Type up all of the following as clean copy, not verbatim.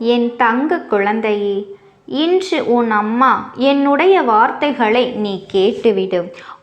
என் தங்க குழந்தையே, இன்று உன் அம்மா என்னுடைய வார்த்தைகளை நீ கேட்டுவிடு.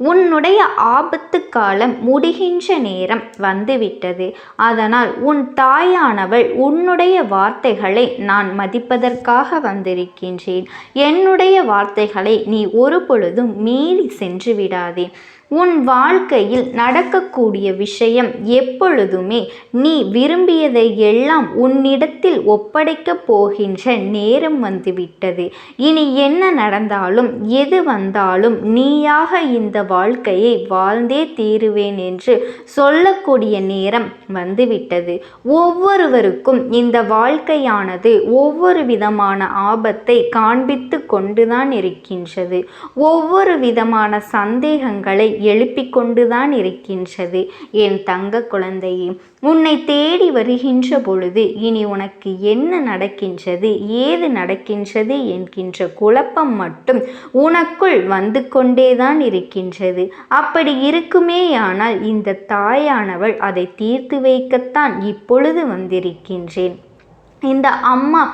உன்னுடைய ஆபத்து காலம் முடிகின்ற நேரம் வந்துவிட்டது. அதனால் உன் தாயானவள் உன்னுடைய வார்த்தைகளை நான் மதிப்பதற்காக வந்திருக்கின்றேன். என்னுடைய வார்த்தைகளை நீ ஒரு பொழுதும் மீறி சென்று விடாதே. உன் வாழ்க்கையில் நடக்கக்கூடிய விஷயம் எப்பொழுதுமே நீ விரும்பியதை எல்லாம் உன்னிடத்தில் ஒப்படைக்கப் போகின்ற நேரம் வந்துவிட்டது. இனி என்ன நடந்தாலும் எது வந்தாலும் நீயாக இந்த வாழ்க்கையை வாழ்ந்தே தீருவேன் என்று சொல்லக்கூடிய நேரம் வந்துவிட்டது. ஒவ்வொருவருக்கும் இந்த வாழ்க்கையானது ஒவ்வொரு விதமான ஆபத்தை காண்பித்து கொண்டுதான் இருக்கின்றது. ஒவ்வொரு விதமான சந்தேகங்களை எழுப்பிக் கொண்டுதான் இருக்கின்றது. என் தங்க குழந்தையே, உன்னை தேடி வருகின்ற பொழுது இனி உனக்கு என்ன நடக்கின்றது, ஏது நடக்கின்றது என்கின்ற குழப்பம் மட்டும் உனக்குள் வந்து கொண்டேதான் இருக்கின்றது. அப்படி இருக்குமேயானால் இந்த தாயானவள் அதை தீர்த்து வைக்கத்தான் இப்பொழுது வந்திருக்கின்றேன். இந்த அம்மா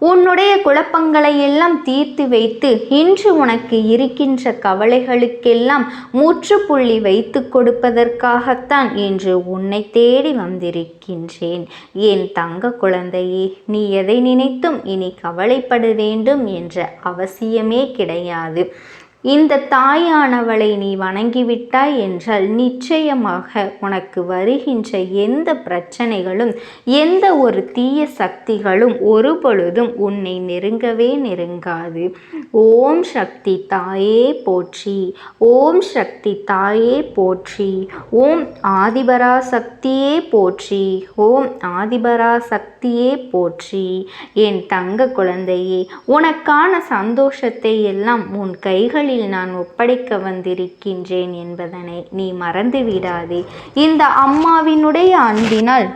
உன்னுடைய குழப்பங்களை எல்லாம் தீர்த்து வைத்து இன்று உனக்கு இருக்கின்ற கவலைகளுக்கெல்லாம் முற்றுப்புள்ளி வைத்து கொடுப்பதற்காகத்தான் இன்று உன்னை தேடி வந்திருக்கின்றேன். என் தங்க குழந்தையே, நீ எதை நினைத்தும் இனி கவலைப்பட வேண்டும் என்ற அவசியமே கிடையாது. இந்த தாயானவளை நீ வணங்கிவிட்டாய் என்றால் நிச்சயமாக உனக்கு வருகின்ற எந்த பிரச்சனைகளும் எந்த ஒரு தீய சக்திகளும் ஒரு பொழுதும் உன்னை நெருங்கவே நெருங்காது. ஓம் சக்தி தாயே போற்றி, ஓம் சக்தி தாயே போற்றி, ஓம் ஆதிபரா சக்தியே போற்றி, ஓம் ஆதிபரா சக்தியே போற்றி. என் தங்க குழந்தையே, உனக்கான சந்தோஷத்தை எல்லாம் உன் கைகளில் நான் ஒப்படைக்க வந்திருக்கின்றேன் என்பதனை நீ மறந்து விடாதே. இந்த அம்மாவினுடைய அன்பினால்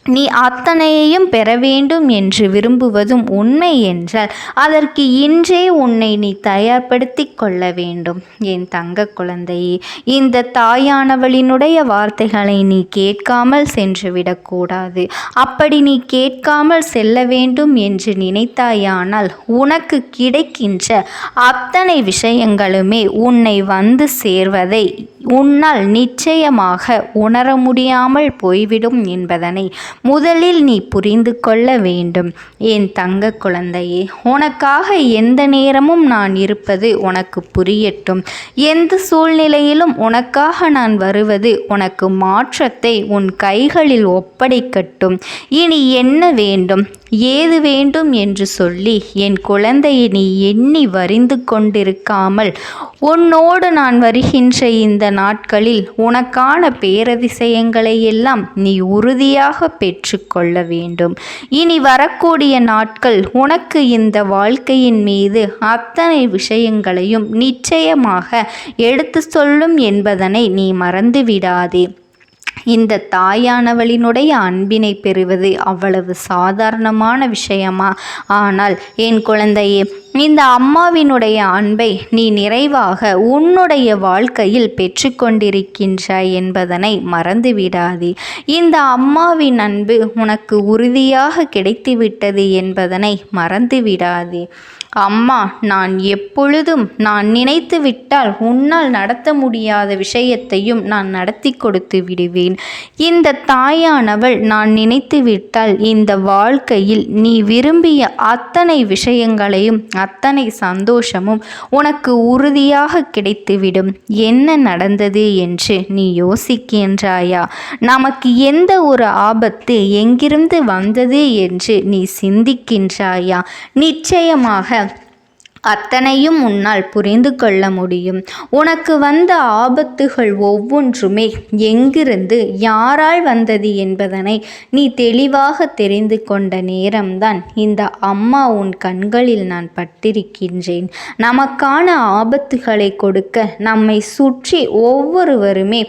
நீ அத்தனையையும் பெற வேண்டும் என்று விரும்புவதும் உண்மை என்றால் அதற்கு இன்றே உன்னை நீ தயார்படுத்தி கொள்ள வேண்டும். என் தங்க குழந்தையே, இந்த தாயானவளினுடைய வார்த்தைகளை நீ கேட்காமல் சென்று விடக்கூடாது. அப்படி நீ கேட்காமல் செல்ல வேண்டும் என்று நினைத்தாயானால் உனக்கு கிடைக்கின்ற அத்தனை விஷயங்களுமே உன்னை வந்து சேர்வதை உன்னால் நிச்சயமாக உணர முடியாமல் போய்விடும் என்பதனை முதலில் நீ புரிந்து கொள்ள வேண்டும். என் தங்க குழந்தையே, உனக்காக எந்த நேரமும் நான் இருப்பது உனக்கு புரியட்டும். எந்த சூழ்நிலையிலும் உனக்காக நான் வருவது உனக்கு மாற்றத்தை உன் கைகளில் ஒப்படைக்கட்டும். இனி என்ன வேண்டும், ஏது வேண்டும் என்று சொல்லி என் குழந்தையை நீ எண்ணி வரிந்து கொண்டிருக்காமல் உன்னோடு நான் வருகின்ற இந்த நாட்களில் உனக்கான பேரதிசயங்களை எல்லாம் நீ உறுதியாக பெற்றுக்கொள்ள வேண்டும். இனி வரக்கூடிய நாட்கள் உனக்கு இந்த வாழ்க்கையின் மீது அத்தனை விஷயங்களையும் நிச்சயமாக எடுத்து சொல்லும் என்பதனை நீ மறந்து விடாதே. இந்த தாயானவளினுடைய அன்பினை பெறுவது அவ்வளவு சாதாரணமான விஷயமா? ஆனால் என் குழந்தையே, இந்த அம்மாவினுடைய அன்பை நீ நிறைவாக உன்னுடைய வாழ்க்கையில் பெற்றுக்கொண்டிருக்கின்றாய் என்பதனை மறந்துவிடாதே. இந்த அம்மாவின் அன்பு உனக்கு உறுதியாக கிடைத்துவிட்டது என்பதனை மறந்துவிடாதே. அம்மா, நான் எப்பொழுதும் நான் நினைத்து விட்டால் உன்னால் நடத்த முடியாத விஷயத்தையும் நான் நடத்தி கொடுத்து விடுவேன். இந்த தாயானவள் நான் நினைத்து விட்டால் இந்த வாழ்க்கையில் நீ விரும்பிய அத்தனை விஷயங்களையும் அத்தனை சந்தோஷமும் உனக்கு உறுதியாக கிடைத்துவிடும். என்ன நடந்தது என்று நீ யோசிக்கின்றாயா? நமக்கு எந்த ஒரு ஆபத்து எங்கிருந்து வந்தது என்று நீ சிந்திக்கின்றாயா? நிச்சயமாக அத்தனையும் உன்னால் புரிந்து கொள்ள முடியும். உனக்கு வந்த ஆபத்துகள் ஒவ்வொன்றுமே எங்கிருந்து யாரால் வந்தது என்பதனை நீ தெளிவாக தெரிந்து கொண்ட நேரம்தான் இந்த அம்மா உன் கண்களில் நான் பட்டிருக்கின்றேன். நமக்கான ஆபத்துகளை கொடுக்க நம்மை சுற்றி ஒவ்வொருவருமே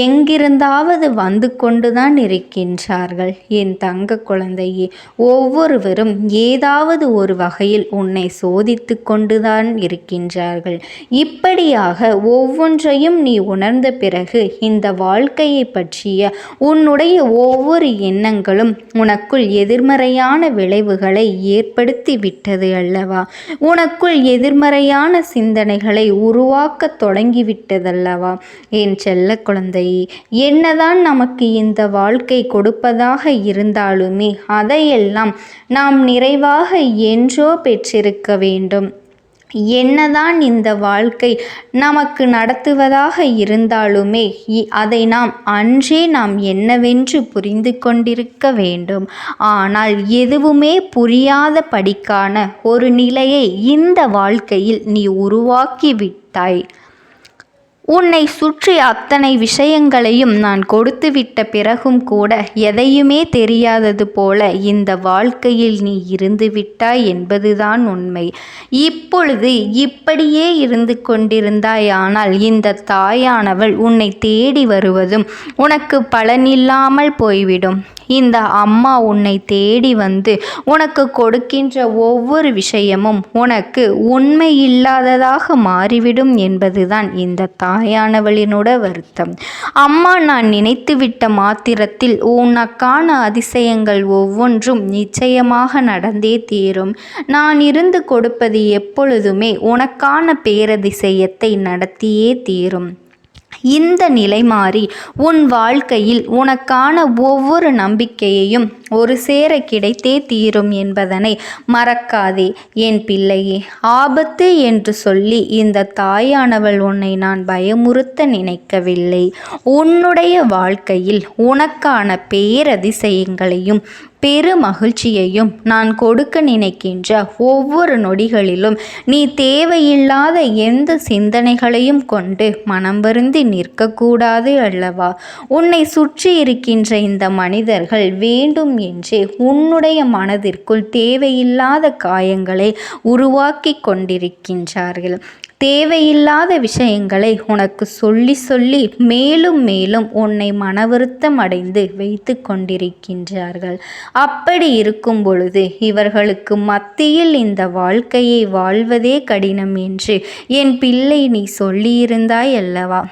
எங்கிருந்தாவது வந்து கொண்டுதான் இருக்கின்றார்கள். என் தங்க குழந்தையே, ஒவ்வொருவரும் ஏதாவது ஒரு வகையில் உன்னை சோதித்து கொண்டுதான் இருக்கின்றார்கள். இப்படியாக ஒவ்வொன்றையும் நீ உணர்ந்த பிறகு இந்த வாழ்க்கையை பற்றிய உன்னுடைய ஒவ்வொரு எண்ணங்களும் உனக்குள் எதிர்மறையான விளைவுகளை ஏற்படுத்தி விட்டது அல்லவா? உனக்குள் எதிர்மறையான சிந்தனைகளை உருவாக்க தொடங்கிவிட்டதல்லவா? என் செல்ல குழந்தையே, என்னதான் நமக்கு இந்த வாழ்க்கை கொடுப்பதாக இருந்தாலுமே அதையெல்லாம் நாம் நிறைவாக என்றோ பெற்றிருக்க வேண்டும். என்னதான் இந்த வாழ்க்கை நமக்கு நடத்துவதாக இருந்தாலுமே அதை நாம் என்னவென்று புரிந்து கொண்டிருக்க வேண்டும். ஆனால் எதுவுமே புரியாத படிக்கான ஒரு நிலையை இந்த வாழ்க்கையில் நீ உருவாக்கி விட்டாய். உன்னை சுற்றி அத்தனை விஷயங்களையும் நான் கொடுத்துவிட்ட பிறகும் கூட எதையுமே தெரியாதது போல இந்த வாழ்க்கையில் நீ இருந்து விட்டாய் என்பதுதான் உண்மை. இப்பொழுது இப்படியே இருந்து கொண்டிருந்தாய். ஆனால் இந்த தாயானவள் உன்னை தேடி வருவதும் உனக்கு பலனில்லாமல் போய்விடும். இந்த அம்மா உன்னை தேடி வந்து உனக்கு கொடுக்கின்ற ஒவ்வொரு விஷயமும் உனக்கு உண்மை இல்லாததாக மாறிவிடும் என்பதுதான் இந்த தாயானவளினோட வருத்தம். அம்மா நான் நினைத்துவிட்ட மாத்திரத்தில் உனக்கான அதிசயங்கள் ஒவ்வொன்றும் நிச்சயமாக நடந்தே தீரும். நான் இருந்து கொடுப்பது எப்பொழுதுமே உனக்கான பேரதிசயத்தை நடத்தியே தீரும். இந்த நிலை மாறி உன் வாழ்க்கையில் உனக்கான ஒவ்வொரு நம்பிக்கையையும் ஒரு சேர கிடைத்தே தீரும் என்பதனை மறக்காதே என் பிள்ளையே. ஆபத்து என்று சொல்லி இந்த தாயானவள் உன்னை நான் பயமுறுத்த நினைக்கவில்லை. உன்னுடைய வாழ்க்கையில் உனக்கான பேரதிசயங்களையும் பெரு மகிழ்ச்சியையும் நான் கொடுக்க நினைக்கின்ற ஒவ்வொரு நொடிகளிலும் நீ தேவையில்லாத எந்த சிந்தனைகளையும் கொண்டு மனம் வருந்தி நிற்கக்கூடாது அல்லவா? உன்னை சுற்றி இருக்கின்ற இந்த மனிதர்கள் வேண்டும் என்றே உன்னுடைய மனதிற்குள் தேவையில்லாத காயங்களை உருவாக்கி கொண்டிருக்கின்றார்கள். தேவையில்லாத விஷயங்களை உனக்கு சொல்லி சொல்லி மேலும் மேலும் உன்னை மனவருத்தம் அடைந்து வைத்து கொண்டிருக்கின்றார்கள். அப்படி இருக்கும் பொழுது இவர்களுக்கு மத்தியில் இந்த வாழ்க்கையை வாழ்வதே கடினம் என்று என் பிள்ளை நீ சொல்லியிருந்தாய் அல்லவா?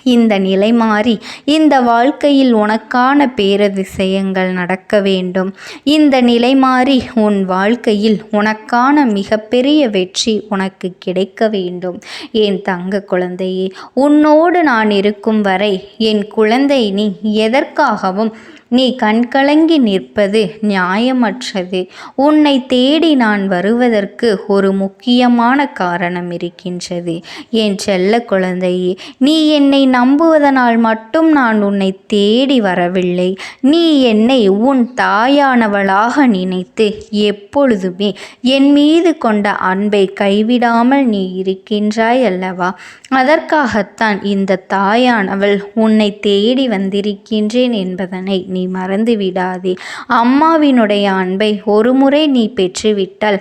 இந்த நிலை மாறி இந்த வாழ்க்கையில் உனக்கான பேரதிசயங்கள் நடக்க வேண்டும். இந்த நிலை மாறி உன் வாழ்க்கையில் உனக்கான மிகப்பெரிய வெற்றி உனக்கு கிடைக்க வேண்டும். என் தங்க குழந்தையே, உன்னோடு நான் இருக்கும் வரை என் குழந்தை நீ எதற்காகவும் நீ கண்கலங்கி நிற்பது நியாயமற்றது. உன்னை தேடி நான் வருவதற்கு ஒரு முக்கியமான காரணம் இருக்கின்றது. என் செல்ல குழந்தையே, நீ என்னை நம்புவதனால் மட்டும் நான் உன்னை தேடி வரவில்லை. நீ என்னை உன் தாயானவளாக நினைத்து எப்பொழுதுமே என் மீது கொண்ட அன்பை கைவிடாமல் நீ இருக்கின்றாய் அல்லவா? அதற்காகத்தான் இந்த தாயானவள் உன்னை தேடி வந்திருக்கின்றேன் என்பதனை நீ மறந்து விடாதே. அம்மாவினுடைய அன்பை ஒரு முறை நீ பெற்றுவிட்டால்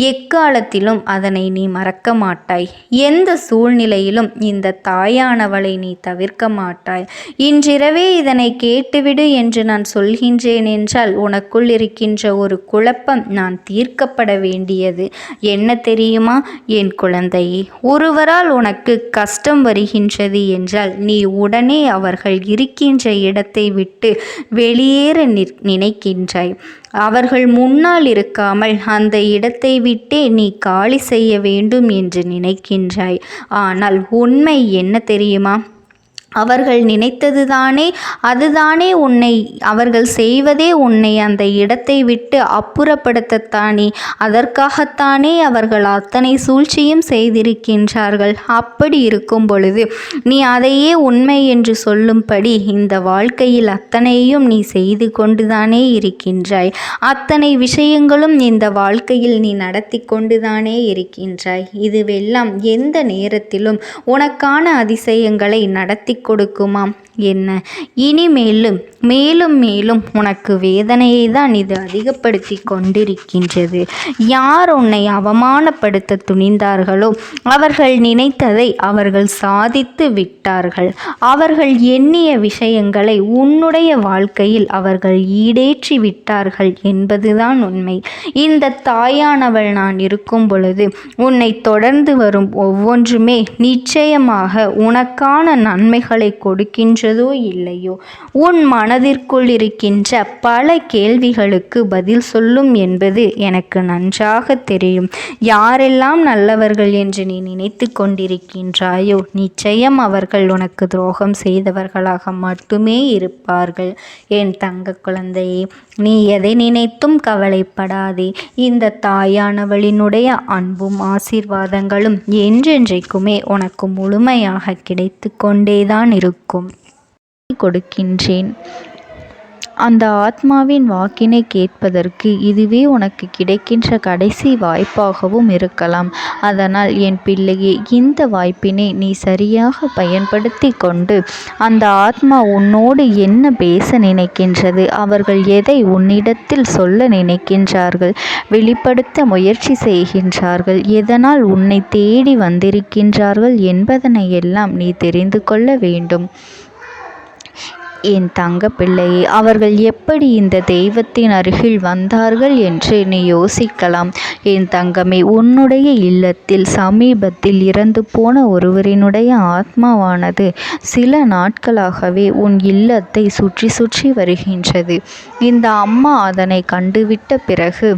எக்காலத்திலும் அதனை நீ மறக்க மாட்டாய். எந்த சூழ்நிலையிலும் இந்த தாயானவளை நீ தவிர்க்க மாட்டாய். இன்றிரவே இதனை கேட்டுவிடு என்று நான் சொல்கின்றேன் என்றால் உனக்குள் இருக்கின்ற ஒரு குழப்பம் நான் தீர்க்கப்பட வேண்டியது என்ன தெரியுமா என் குழந்தையே? ஒருவரால் உனக்கு கஷ்டம் வருகின்றது என்றால் நீ உடனே அவர்கள் இருக்கின்ற இடத்தை விட்டு வெளியேற நினைக்கின்றாய். அவர்கள் முன்னால் இருக்காமல் அந்த இடத்தை விட்டே நீ காலி செய்ய வேண்டும் என்று நினைக்கின்றாய். ஆனால் உண்மை என்ன தெரியுமா? அவர்கள் நினைத்ததுதானே, அதுதானே உன்னை அவர்கள் செய்வதே உன்னை அந்த இடத்தை விட்டு அப்புறப்படுத்தத்தானே. அதற்காகத்தானே அவர்கள் அத்தனை சூழ்ச்சியும் செய்திருக்கின்றார்கள். அப்படி இருக்கும் பொழுது நீ அதையே உண்மை என்று சொல்லும்படி இந்த வாழ்க்கையில் அத்தனையும் நீ செய்து கொண்டுதானே இருக்கின்றாய். அத்தனை விஷயங்களும் இந்த வாழ்க்கையில் நீ நடத்தி கொண்டுதானே இருக்கின்றாய். இதுவெல்லாம் எந்த நேரத்திலும் உனக்கான அதிசயங்களை நடத்தி கொடுக்குமாம். என்ன? இனிமேலும் மேலும் மேலும் உனக்கு வேதனையை தான் இது அதிகப்படுத்தி கொண்டிருக்கின்றது. யார் உன்னை அவமானப்படுத்த துணிந்தார்களோ அவர்கள் நினைத்ததை அவர்கள் சாதித்து விட்டார்கள். அவர்கள் எண்ணிய விஷயங்களை உன்னுடைய வாழ்க்கையில் அவர்கள் ஈடேற்றி விட்டார்கள் என்பதுதான் உண்மை. இந்த தாயானவள் நான் இருக்கும் பொழுது உன்னை தொடர்ந்து வரும் ஒவ்வொன்றுமே நிச்சயமாக உனக்கான நன்மைகளை கொடுக்கின்றதோ இல்லையோ, உன் மனதிற்குள் இருக்கின்ற பல கேள்விகளுக்கு பதில் சொல்லும் என்பது எனக்கு நன்றாக தெரியும். யாரெல்லாம் நல்லவர்கள் என்று நீ நினைத்து கொண்டிருக்கின்றாயோ நிச்சயம் அவர்கள் உனக்கு துரோகம் செய்தவர்களாக மட்டுமே இருப்பார்கள். என் தங்க குழந்தையே, நீ எதை நினைத்தும் கவலைப்படாதே. இந்த தாயானவளினுடைய அன்பும் ஆசீர்வாதங்களும் என்றென்றைக்குமே உனக்கு முழுமையாக கிடைத்து கொண்டேதான் இருக்கும். கொடுக்கின்றேன். அந்த ஆத்மாவின் வாக்கினை கேட்பதற்கு இதுவே உனக்கு கிடைக்கின்ற கடைசி வாய்ப்பாகவும் இருக்கலாம். அதனால் என் பிள்ளையே, இந்த வாய்ப்பினை நீ சரியாக பயன்படுத்தி கொண்டு அந்த ஆத்மா உன்னோடு என்ன பேச நினைக்கின்றது, அவர்கள் எதை உன்னிடத்தில் சொல்ல நினைக்கின்றார்கள், வெளிப்படுத்த முயற்சி செய்கின்றார்கள், எதனால் உன்னை தேடி வந்திருக்கின்றார்கள் என்பதனை எல்லாம் நீ தெரிந்து கொள்ள வேண்டும். என் தங்க பிள்ளையே, அவர்கள் எப்படி இந்த தெய்வத்தின் அருகில் வந்தார்கள் என்று நீ யோசிக்கலாம். என் தங்கமே, உன்னுடைய இல்லத்தில் சமீபத்தில் இறந்து போன ஒருவரினுடைய ஆத்மாவானது சில நாட்களாகவே உன் இல்லத்தை சுற்றி சுற்றி வருகின்றது. இந்த அம்மா அதனை கண்டுவிட்ட பிறகு,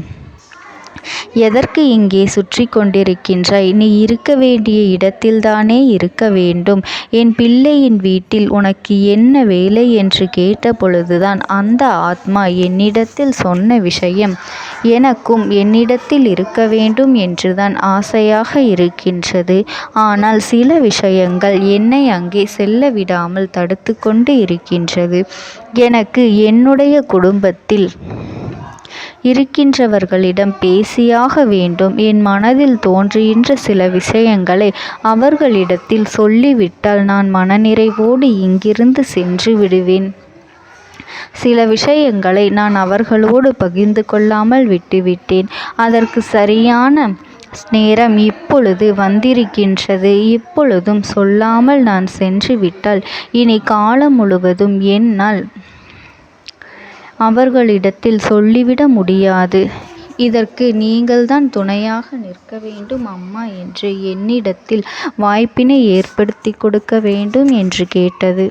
எதற்கு இங்கே சுற்றி கொண்டிருக்கின்றாய்? நீ இருக்க வேண்டிய இடத்தில்தானே இருக்க வேண்டும். என் பிள்ளையின் வீட்டில் உனக்கு என்ன வேலை என்று கேட்ட பொழுதுதான் அந்த ஆத்மா என்னிடத்தில் சொன்ன விஷயம், எனக்கும் என்னிடத்தில் இருக்க வேண்டும் என்றுதான் ஆசையாக இருக்கின்றது. ஆனால் சில விஷயங்கள் என்னை அங்கே செல்ல விடாமல் தடுத்து கொண்டு இருக்கின்றது. எனக்கு என்னுடைய குடும்பத்தில் இருக்கின்றவர்களிடம் பேசியாக வேண்டும். என் மனதில் தோன்றுகின்ற சில விஷயங்களை அவர்களிடத்தில் சொல்லிவிட்டால் நான் மனநிறைவோடு இங்கிருந்து சென்று விடுவேன். சில விஷயங்களை நான் அவர்களோடு பகிர்ந்து கொள்ளாமல் விட்டுவிட்டேன். அதற்கு சரியான நேரம் இப்பொழுது வந்திருக்கின்றது. இப்பொழுதும் சொல்லாமல் நான் சென்று விட்டால் இனி காலம் முழுவதும் என்னால் அவர்களிடத்தில் சொல்லிவிட முடியாது. இதற்கு நீங்கள்தான் துணையாக நிற்க வேண்டும் அம்மா என்று என்னிடத்தில் வாய்ப்பினை ஏற்படுத்தி கொடுக்க வேண்டும் என்று கேட்டது.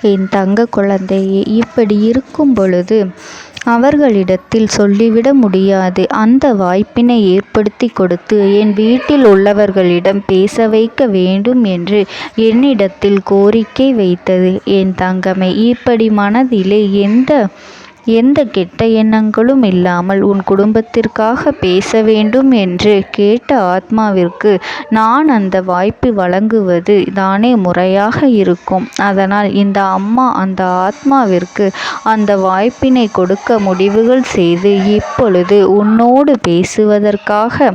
என் தங்க குழந்தையே, இப்படி இருக்கும் பொழுது அவர்களிடத்தில் சொல்லிவிட முடியாது. அந்த வாய்ப்பினை ஏற்படுத்தி கொடுத்து என் வீட்டில் உள்ளவர்களிடம் பேச வைக்க வேண்டும் என்று என்னிடத்தில் கோரிக்கை வைத்தது. என் தங்கமே, இப்படி மனதிலே எந்த கெட்ட எண்ணங்களும் இல்லாமல் உன் குடும்பத்திற்காக பேச வேண்டும் என்று கேட்ட ஆத்மாவிற்கு நான் அந்த வாய்ப்பு வழங்குவது தானே முறையாக இருக்கும். அதனால் இந்த அம்மா அந்த ஆத்மாவிற்கு அந்த வாய்ப்பினை கொடுக்க முடிவுகள் செய்து இப்பொழுது உன்னோடு பேசுவதற்காக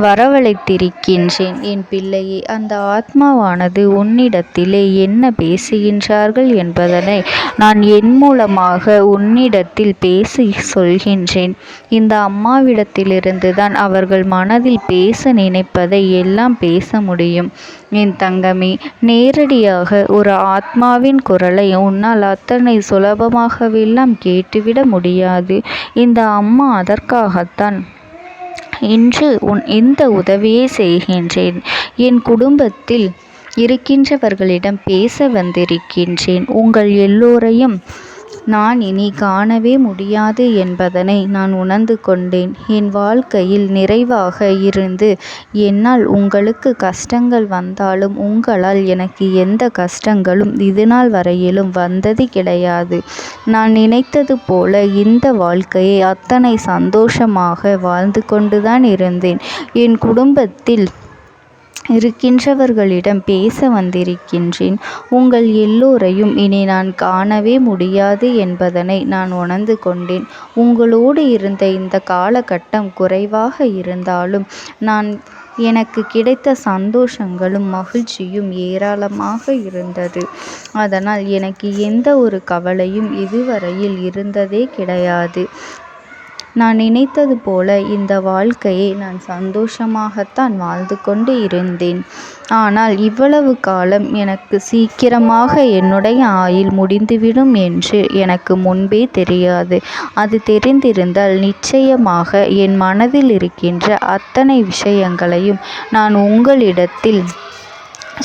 வரவழைத்திருக்கின்றேன். என் பிள்ளையே, அந்த ஆத்மாவானது உன்னிடத்திலே என்ன பேசுகின்றார்கள் என்பதனை நான் என் மூலமாக உன்னிடத்தில் பேசி சொல்கின்றேன். இந்த அம்மாவிடத்திலிருந்து தான் அவர்கள் மனதில் பேச நினைப்பதை எல்லாம் பேச முடியும். என் தங்கமே, நேரடியாக ஒரு ஆத்மாவின் குரலை உன்னால் அத்தனை சுலபமாகவெல்லாம் கேட்டுவிட முடியாது. இந்த அம்மா அதற்காகத்தான் இன்று இந்த உதவியை செய்கின்றேன். என் குடும்பத்தில் இருக்கின்றவர்களிடம் பேச வந்திருக்கின்றேன். உங்கள் எல்லோரையும் நான் இனி காணவே முடியாது என்பதனை நான் உணர்ந்து கொண்டேன். என் வாழ்க்கையில் நிறைவாக இருந்து என்னால் உங்களுக்கு கஷ்டங்கள் வந்தாலும் உங்களால் எனக்கு எந்த கஷ்டங்களும் இதுநாள் வரையிலும் வந்தது கிடையாது. நான் நினைத்தது போல இந்த வாழ்க்கையை அத்தனை சந்தோஷமாக வாழ்ந்து கொண்டுதான் இருந்தேன். என் குடும்பத்தில் இருக்கின்றவர்களிடம் பேச வந்திருக்கின்றேன். உங்கள் எல்லோரையும் இனி நான் காணவே முடியாது என்பதனை நான் உணர்ந்து கொண்டேன். உங்களோடு இருந்த இந்த காலகட்டம் குறைவாக இருந்தாலும் நான் எனக்கு கிடைத்த சந்தோஷங்களும் மகிழ்ச்சியும் ஏராளமாக இருந்தது. அதனால் எனக்கு எந்த ஒரு கவலையும் இதுவரையில் இருந்ததே கிடையாது. நான் நினைத்தது போல இந்த வாழ்க்கையை நான் சந்தோஷமாகத்தான் வாழ்ந்து கொண்டு இருந்தேன். ஆனால் இவ்வளவு காலம் எனக்கு சீக்கிரமாக என்னுடைய ஆயுள் முடிந்துவிடும் என்று எனக்கு முன்பே தெரியாது. அது தெரிந்திருந்தால் நிச்சயமாக என் மனதில் இருக்கின்ற அத்தனை விஷயங்களையும் நான் உங்களிடத்தில்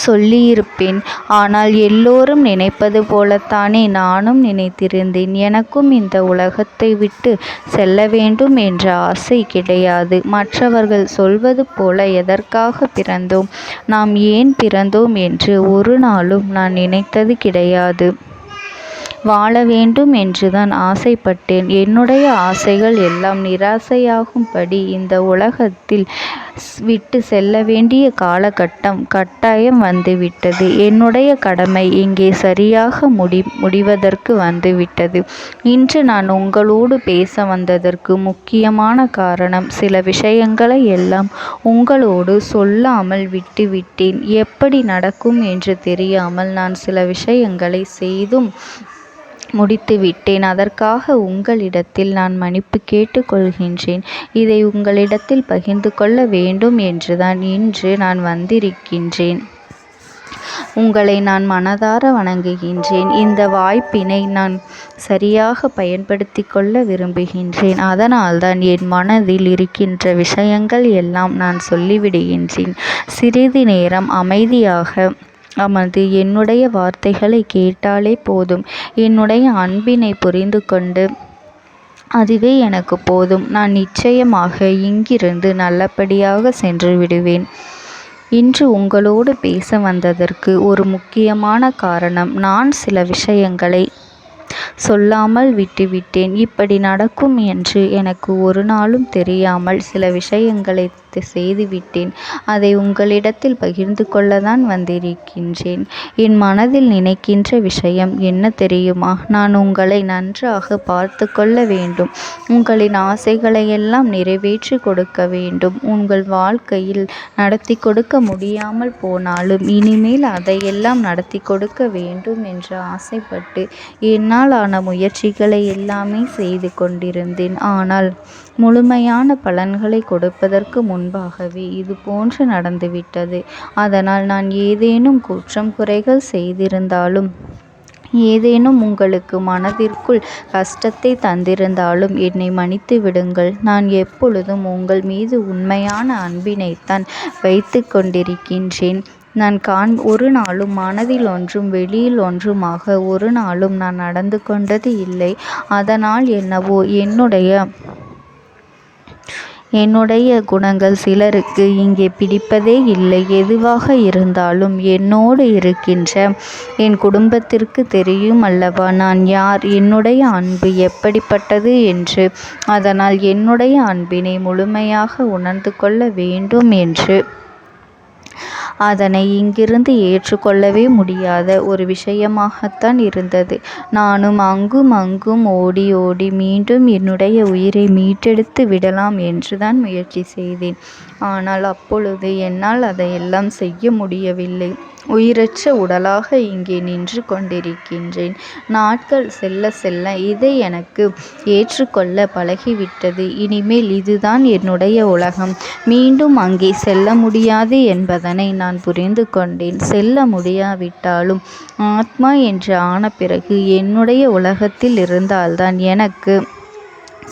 சொல்லியிருப்பேன். ஆனால் எல்லோரும் நினைப்பது போலத்தானே நானும் நினைத்திருந்தேன். எனக்கும் இந்த உலகத்தை விட்டு செல்ல வேண்டும் என்ற ஆசை கிடையாது. மற்றவர்கள் சொல்வது போல எதற்காக பிறந்தோம், நாம் ஏன் பிறந்தோம் என்று ஒரு நாளும் நான் நினைத்தது கிடையாது. வாழ வேண்டும் என்றுதான் ஆசைப்பட்டேன். என்னுடைய ஆசைகள் எல்லாம் நிராசையாகும்படி இந்த உலகத்தில் விட்டு செல்ல வேண்டிய காலகட்டம் கட்டாயம் வந்துவிட்டது. என்னுடைய கடமை இங்கே சரியாக முடிவதற்கு வந்துவிட்டது. இன்று நான் உங்களோடு பேச வந்ததற்கு முக்கியமான காரணம், சில விஷயங்களை எல்லாம் உங்களோடு சொல்லாமல் விட்டுவிட்டேன். எப்படி நடக்கும் என்று தெரியாமல் நான் சில விஷயங்களை செய்தும் முடித்துவிட்டேன். அதற்காக உங்களிடத்தில் நான் மன்னிப்பு கேட்டுக்கொள்கின்றேன். இதை உங்களிடத்தில் பகிர்ந்து கொள்ள வேண்டும் என்றுதான் இன்று நான் வந்திருக்கின்றேன். உங்களை நான் மனதார வணங்குகின்றேன். இந்த வாய்ப்பினை நான் சரியாக பயன்படுத்தி கொள்ள விரும்புகின்றேன். அதனால்தான் என் மனதில் இருக்கின்ற விஷயங்கள் எல்லாம் நான் சொல்லிவிடுகின்றேன். சிறிது நேரம் அமைதியாக அமர்ந்து என்னுடைய வார்த்தைகளை கேட்டாலே போதும். என்னுடைய அன்பினை புரிந்து கொண்டு அதுவே எனக்கு போதும். நான் நிச்சயமாக இங்கிருந்து நல்லபடியாக சென்று விடுவேன். இன்று உங்களோடு பேச வந்ததற்கு ஒரு முக்கியமான காரணம், நான் சில விஷயங்களை சொல்லாமல் விட்டுவிட்டேன். இப்படி நடக்கும் என்று எனக்கு ஒரு நாளும் தெரியாமல் சில விஷயங்களை செய்துவிட்டேன். அதை உங்களிடத்தில் பகிர்ந்து கொள்ளத்தான் வந்திருக்கின்றேன். என் மனதில் நினைக்கின்ற விஷயம் என்ன தெரியுமா? நான் உங்களை நன்றாக பார்த்து கொள்ள வேண்டும். உங்களின் ஆசைகளை எல்லாம் நிறைவேற்றி கொடுக்க வேண்டும். உங்கள் வாழ்க்கையில் நடத்தி கொடுக்க முடியாமல் போனாலும் இனிமேல் அதையெல்லாம் நடத்தி கொடுக்க வேண்டும் என்று ஆசைப்பட்டு என்னால் ஆன முயற்சிகளை எல்லாமே செய்து கொண்டிருந்தேன். ஆனால் முழுமையான பலன்களை கொடுப்பதற்கு முன்பாகவே இது போன்று நடந்துவிட்டது. அதனால் நான் ஏதேனும் குற்றம் குறைகள் செய்திருந்தாலும், ஏதேனும் உங்களுக்கு மனதிற்குள் கஷ்டத்தை தந்திருந்தாலும் என்னை மன்னித்து விடுங்கள். நான் எப்பொழுதும் உங்கள் மீது உண்மையான அன்பினைத்தான் வைத்து கொண்டிருக்கின்றேன். நான் ஒரு நாளும் மனதில் ஒன்றும் வெளியில் ஒன்றுமாக ஒரு நாளும் நான் நடந்து கொண்டது இல்லை. அதனால் என்னவோ என்னுடைய குணங்கள் சிலருக்கு இங்கே பிடிப்பதே இல்லை. எதுவாக இருந்தாலும் என்னோடு இருக்கின்ற என் குடும்பத்திற்கு தெரியும் அல்லவா நான் யார், என்னுடைய அன்பு எப்படிப்பட்டது என்று. அதனால் என்னுடைய அன்பினை முழுமையாக உணர்ந்து கொள்ள வேண்டும் என்று அதனை இங்கிருந்து ஏற்றுக்கொள்ளவே முடியாத ஒரு விஷயமாகத்தான் இருந்தது. நானும் அங்கும் அங்கும் ஓடி ஓடி மீண்டும் என்னுடைய உயிரை மீட்டெடுத்து விடலாம் என்றுதான் முயற்சி செய்தேன். ஆனால் அப்பொழுது என்னால் அதையெல்லாம் செய்ய முடியவில்லை. உயிரற்ற உடலாக இங்கே நின்று கொண்டிருக்கின்றேன். நாட்கள் செல்ல செல்ல இதை எனக்கு ஏற்றுக்கொள்ள பழகிவிட்டது. இனிமேல் இதுதான் என்னுடைய உலகம். மீண்டும் அங்கே செல்ல முடியாது என்பதனை நான் புரிந்து கொண்டேன். செல்ல முடியாவிட்டாலும் ஆத்மா என்று ஆன பிறகு என்னுடைய உலகத்தில் இருந்தால்தான் எனக்கு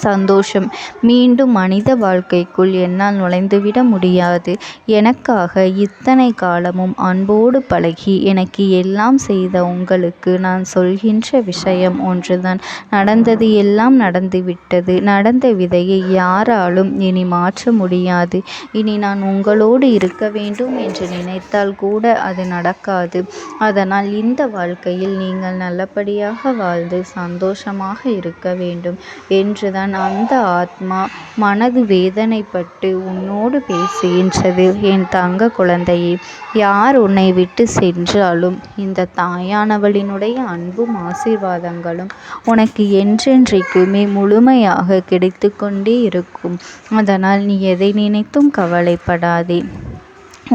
சந்தோஷம். மீண்டும் மனித வாழ்க்கைக்குள் என்னால் நுழைந்துவிட முடியாது. எனக்காக இத்தனை காலமும் அன்போடு பழகி எனக்கு எல்லாம் செய்த உங்களுக்கு நான் சொல்கின்ற விஷயம் ஒன்றுதான். நடந்தது எல்லாம் நடந்துவிட்டது. நடந்த விதையை யாராலும் இனி மாற்ற முடியாது. இனி நான் உங்களோடு இருக்க வேண்டும் என்று நினைத்தால் கூட அது நடக்காது. அதனால் இந்த வாழ்க்கையில் நீங்கள் நல்லபடியாக வாழ்ந்து சந்தோஷமாக இருக்க வேண்டும் என்றுதான் அப்போதுதான் அந்த ஆத்மா மனது வேதனைப்பட்டு உன்னோடு பேசுகின்றது. என் தங்க குழந்தையே, யார் உன்னை விட்டு சென்றாலும் இந்த தாயானவளினுடைய அன்பும் ஆசீர்வாதங்களும் உனக்கு என்றென்றைக்குமே முழுமையாக கிடைத்து கொண்டே இருக்கும். அதனால் நீ எதை நினைத்தும் கவலைப்படாதே.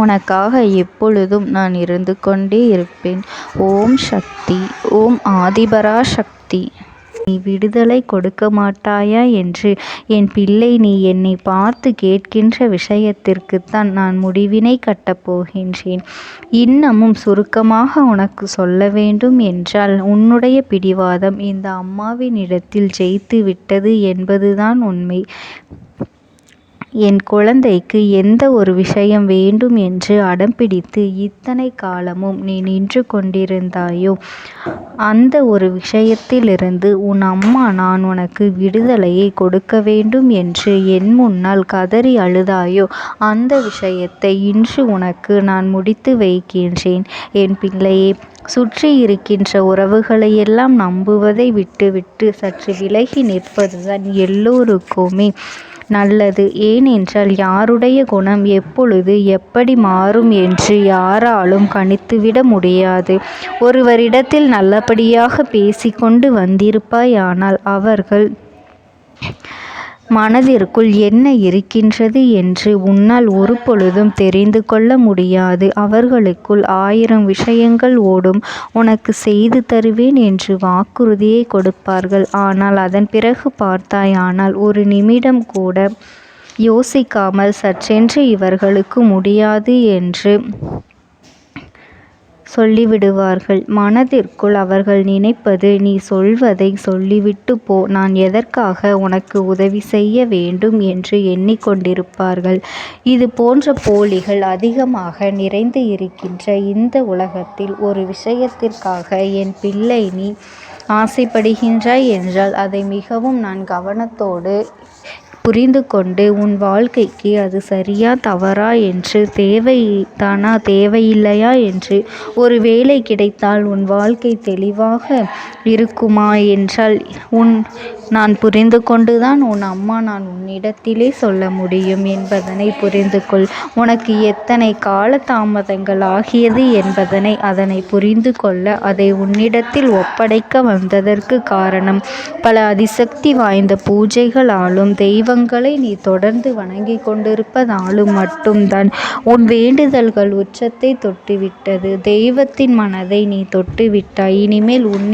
உனக்காக எப்பொழுதும் நான் இருந்து கொண்டே இருப்பேன். ஓம் சக்தி. ஓம் ஆதிபரா சக்தி. நீ விடுதலை கொடுக்க மாட்டாயா என்று என் பிள்ளை நீ என்னை பார்த்து கேட்கின்ற விஷயத்திற்குத்தான் நான் முடிவினை கட்டப் போகின்றேன். இன்னமும் சுருக்கமாக உனக்கு சொல்ல வேண்டும் என்றால், உன்னுடைய பிடிவாதம் இந்த அம்மாவினிடத்தில் ஜெயித்து விட்டது என்பதுதான் உண்மை. என் குழந்தைக்கு எந்த ஒரு விஷயம் வேண்டும் என்று அடம்பிடித்து இத்தனை காலமும் நீ நின்று கொண்டிருந்தாயோ, அந்த ஒரு விஷயத்திலிருந்து உன் அம்மா நான் உனக்கு விடுதலையை கொடுக்க வேண்டும் என்று என் முன்னால் கதறி அழுதாயோ, அந்த விஷயத்தை இன்று உனக்கு நான் முடித்து வைக்கின்றேன். என் பிள்ளையே, சுற்றி இருக்கின்ற உறவுகளையெல்லாம் நம்புவதை விட்டுவிட்டு சற்று விலகி நிற்பதுதான் எல்லோருக்குமே நல்லது. ஏனென்றால் யாருடைய குணம் எப்பொழுது எப்படி மாறும் என்று யாராலும் கணித்துவிட முடியாது. ஒருவரிடத்தில் நல்லபடியாக பேசிக்கொண்டு வந்திருப்பாயானால் அவர்கள் மனதிற்குள் என்ன இருக்கின்றது என்று உன்னால் ஒரு பொழுதும் தெரிந்து கொள்ள முடியாது. அவர்களுக்குள் 1000 விஷயங்கள் ஓடும். உனக்கு செய்து தருவேன் என்று வாக்குறுதியை கொடுப்பார்கள். ஆனால் அதன் பிறகு பார்த்தாயானால் ஒரு நிமிடம் கூட யோசிக்காமல் சற்றென்று இவர்களுக்கு முடியாது என்று சொல்லிவிடுவார்கள். மனதிற்குள் அவர்கள் நினைப்பது, நீ சொல்வதை சொல்லிவிட்டு போ, நான் எதற்காக உனக்கு உதவி செய்ய வேண்டும் என்று எண்ணிக்கொண்டிருப்பார்கள். இது போன்ற போலிகள் அதிகமாக நிறைந்து இருக்கின்ற இந்த உலகத்தில் ஒரு விஷயத்திற்காக என் பிள்ளை நீ ஆசைப்படுகின்றாய் என்றால் அதை மிகவும் நான் கவனத்தோடு புரிந்து கொண்டு உன் வாழ்க்கைக்கு அது சரியா தவறா என்று, தேவைதானா தேவையில்லையா என்று, ஒரு வேலை கிடைத்தால் உன் வாழ்க்கை தெளிவாக இருக்குமா என்றால் நான் புரிந்து கொண்டுதான் உன் அம்மா நான் உன்னிடத்திலே சொல்ல முடியும் என்பதனை புரிந்து கொள். உனக்கு எத்தனை கால தாமதங்கள் ஆகியது என்பதனை அதனை புரிந்து கொள்ள அதை உன்னிடத்தில் ஒப்படைக்க வந்ததற்கு காரணம், பல அதிசக்தி வாய்ந்த பூஜைகளாலும் தெய்வங்களை நீ தொடர்ந்து வணங்கி கொண்டிருப்பதாலும் மட்டும்தான் உன் வேண்டுதல்கள் உச்சத்தை தொட்டுவிட்டது. தெய்வத்தின் மனதை நீ தொட்டுவிட்டாய். இனிமேல் உன்